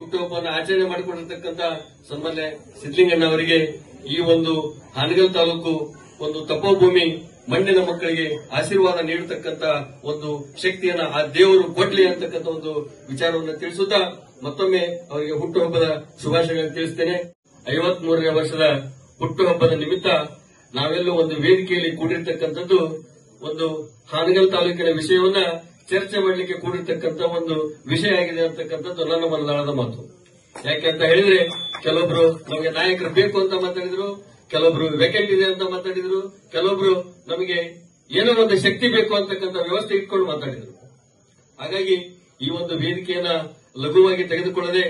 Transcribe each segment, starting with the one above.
ಹುಟ್ಟುಹಬ್ಬವನ್ನು ಆಚರಣೆ ಮಾಡಿಕೊಂಡಿರ್ತಕ್ಕಂಥ ಸನ್ಮಾನ್ಯ ಸಿದ್ದಲಿಂಗಣ್ಣ ಅವರಿಗೆ ಈ ಒಂದು ಹಾನಗಲ್ ತಾಲೂಕು ಒಂದು ತಪೋಭೂಮಿ ಮಣ್ಣಿನ ಮಕ್ಕಳಿಗೆ ಆಶೀರ್ವಾದ ನೀಡತಕ್ಕಂತ ಒಂದು ಶಕ್ತಿಯನ್ನ ಆ ದೇವರು ಕೊಡ್ಲಿ ಅಂತಕ್ಕಂಥ ಒಂದು ವಿಚಾರವನ್ನು ತಿಳಿಸುತ್ತಾ ಮತ್ತೊಮ್ಮೆ ಅವರಿಗೆ ಹುಟ್ಟುಹಬ್ಬದ ಶುಭಾಶಯಗಳನ್ನು ತಿಳಿಸುತ್ತೇನೆ. 53ನೇ ವರ್ಷದ ಹುಟ್ಟುಹಬ್ಬದ ನಿಮಿತ್ತ ನಾವೆಲ್ಲೂ ಒಂದು ವೇದಿಕೆಯಲ್ಲಿ ಕೂಡಿರ್ತಕ್ಕಂಥದ್ದು ಒಂದು ಹಾನಗಲ್ ತಾಲೂಕಿನ ವಿಷಯವನ್ನ ಚರ್ಚೆ ಮಾಡಲಿಕ್ಕೆ ಕೂಡಿರ್ತಕ್ಕಂಥ ಒಂದು ವಿಷಯ ಆಗಿದೆ ಅಂತಕ್ಕಂಥದ್ದು ನನ್ನ ಮನದಾಳದ ಮಾತು. ಯಾಕೆ ಅಂತ ಹೇಳಿದ್ರೆ ಕೆಲವೊಬ್ರು ನಮಗೆ ನಾಯಕರು ಬೇಕು ಅಂತ ಮಾತಾಡಿದ್ರು, ಕೆಲವೊಬ್ರು ವೇಕೆಂಟ್ ಇದೆ ಅಂತ ಮಾತಾಡಿದ್ರು, ಕೆಲವೊಬ್ರು ನಮಗೆ ಏನೋ ಒಂದು ಶಕ್ತಿ ಬೇಕು ಅಂತಕ್ಕಂಥ ವ್ಯವಸ್ಥೆ ಇಟ್ಕೊಂಡು ಮಾತಾಡಿದ್ರು. ಹಾಗಾಗಿ ಈ ಒಂದು ವೇದಿಕೆಯನ್ನ ಲಘುವಾಗಿ ತೆಗೆದುಕೊಳ್ಳದೆ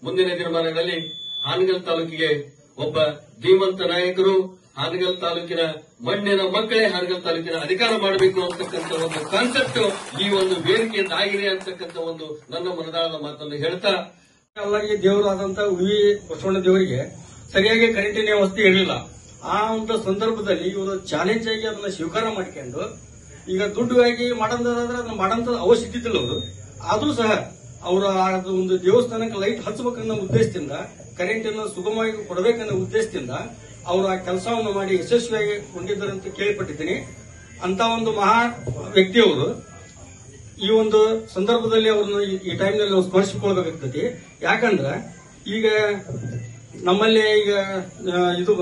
ಮುಂದಿನ ದಿನಮಾನಗಳಲ್ಲಿ ಹಾನಗಲ್ ತಾಲೂಕಿಗೆ ಒಬ್ಬ ಧೀಮಂತ ನಾಯಕರು, ಹಾನಗಲ್ ತಾಲೂಕಿನ ಮಣ್ಣಿನ ಮಕ್ಕಳೇ ಹಾನಗಲ್ ತಾಲೂಕಿನ ಅಧಿಕಾರ ಮಾಡಬೇಕು ಅಂತಕ್ಕಂಥ ಒಂದು ಕಾನ್ಸೆಪ್ಟ್ ಈ ಒಂದು ವೇದಿಕೆಯಿಂದ ಆಗಿದೆ ಅಂತಕ್ಕಂಥ ಒಂದು ನನ್ನ ಮನದಾಳದ ಮಾತನ್ನು ಹೇಳ್ತಾ, ಎಲ್ಲರಿಗೆ ದೇವರಾದಂತಹ ಉಳಿವಿ ಬಸವಣ್ಣ ದೇವರಿಗೆ ಸರಿಯಾಗಿ ಕರೆಂಟಿನ ವ್ಯವಸ್ಥೆ ಇರಲಿಲ್ಲ. ಆ ಒಂದು ಸಂದರ್ಭದಲ್ಲಿ ಇವರು ಚಾಲೆಂಜ್ ಆಗಿ ಅದನ್ನ ಸ್ವೀಕಾರ ಮಾಡಿಕೊಂಡು ಈಗ ದುಡ್ಡುಗಾಗಿ ಮಾಡೋದಾದ್ರೆ ಅದನ್ನ ಮಾಡೋಂಥ ಅವಶ್ಯಕತೆ ಇಲ್ಲ ಅವರು. ಆದ್ರೂ ಸಹ ಅವರ ಒಂದು ದೇವಸ್ಥಾನಕ್ಕೆ ಲೈಟ್ ಹಚ್ಚಬೇಕನ್ನೋ ಉದ್ದೇಶದಿಂದ, ಕರೆಂಟನ್ನು ಸುಗಮವಾಗಿ ಕೊಡಬೇಕನ್ನೋ ಉದ್ದೇಶದಿಂದ ಅವರು ಆ ಕೆಲಸವನ್ನು ಮಾಡಿ ಯಶಸ್ವಿಯಾಗಿ ಕೊಂಡಿದ್ದಾರೆ ಅಂತ ಕೇಳಿಪಟ್ಟಿದ್ದೀನಿ. ಅಂತ ಒಂದು ಮಹಾ ವ್ಯಕ್ತಿಯವರು ಈ ಒಂದು ಸಂದರ್ಭದಲ್ಲಿ ಅವ್ರನ್ನ ಈ ಟೈಮ್ನಲ್ಲಿ ನಾವು ಸ್ಮರಿಸಿಕೊಳ್ಬೇಕಾಗ್ತದೆ. ಯಾಕಂದ್ರೆ ಈಗ ನಮ್ಮಲ್ಲಿ ಈಗ ಇದು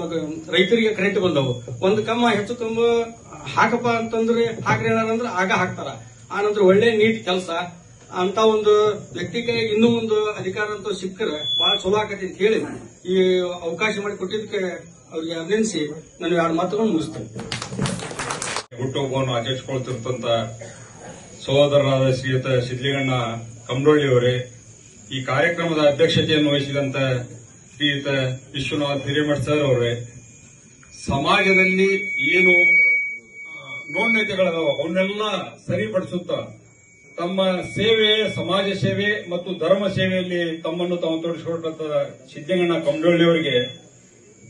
ರೈತರಿಗೆ ಕರೆಂಟ್ ಬಂದವು, ಒಂದು ಕಮ್ಮ ಹೆಚ್ಚು ತುಂಬ ಹಾಕಪ್ಪ ಅಂತಂದ್ರೆ ಹಾಕ್ರಿ ಏನಾರಂದ್ರೆ ಆಗ ಹಾಕ್ತಾರ. ಆ ನಂತರ ಒಳ್ಳೆ ನೀಟ್ ಕೆಲಸ ಅಂತ ಒಂದು ವ್ಯಕ್ತಿಗೆ ಇನ್ನೂ ಒಂದು ಅಧಿಕಾರ ಅಂತ ಸಿಕ್ಕರೆ ಬಹಳ ಚಲೋ ಆಕತಿ ಅಂತ ಹೇಳಿ ಈ ಅವಕಾಶ ಮಾಡಿ ಕೊಟ್ಟಿದ್ದಕ್ಕೆ ಅವ್ರಿಗೆ ಅಭಿನಂದಿಸಿ ನಾನು 2 ಮಾತುಗಳನ್ನು ಮುಗಿಸ್ತೇನೆ. ಹುಟ್ಟುಹಬ್ಬವನ್ನು ಆಚರಿಸಿಕೊಳ್ತಿರ್ತಂತ ಸಹೋದರರಾದ ಶ್ರೀಯುತ ಸಿದ್ದಲಿಂಗಣ್ಣ ಕಮಡೊಳ್ಳಿಯವರೇ, ಈ ಕಾರ್ಯಕ್ರಮದ ಅಧ್ಯಕ್ಷತೆಯನ್ನು ವಹಿಸಿದಂತ ಶ್ರೀಯುತ ವಿಶ್ವನಾಥ್ ಹಿರೇಮಠ್ ಸರ್ ಅವರೇ, ಸಮಾಜದಲ್ಲಿ ಏನು ನ್ಯೂನತೆಗಳದಾವ ಅವನ್ನೆಲ್ಲ ಸರಿಪಡಿಸುತ್ತಾ ತಮ್ಮ ಸೇವೆ, ಸಮಾಜ ಸೇವೆ ಮತ್ತು ಧರ್ಮ ಸೇವೆಯಲ್ಲಿ ತಮ್ಮನ್ನು ತಾವು ತೊಡಗಿಸಿಕೊಂಡಂತ ಸಿದ್ದಲಿಂಗಣ್ಣ ಕಮಡೊಳ್ಳಿಯವರಿಗೆ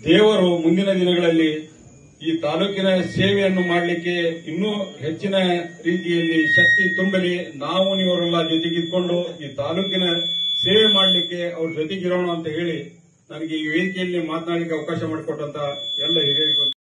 ದೇವರು ಮುಂದಿನ ದಿನಗಳಲ್ಲಿ ಈ ತಾಲೂಕಿನ ಸೇವೆಯನ್ನು ಮಾಡಲಿಕ್ಕೆ ಇನ್ನೂ ಹೆಚ್ಚಿನ ರೀತಿಯಲ್ಲಿ ಶಕ್ತಿ ತುಂಬಲಿ. ನಾವು ನೀವರೆಲ್ಲ ಜೊತೆಗಿದ್ಕೊಂಡು ಈ ತಾಲೂಕಿನ ಸೇವೆ ಮಾಡಲಿಕ್ಕೆ ಅವ್ರ ಜೊತೆಗಿರೋಣ ಅಂತ ಹೇಳಿ ನನಗೆ ಈ ವೇದಿಕೆಯಲ್ಲಿ ಮಾತನಾಡಲಿಕ್ಕೆ ಅವಕಾಶ ಮಾಡಿಕೊಟ್ಟಂತ ಎಲ್ಲ ಹಿರಿಯರಿಗೂ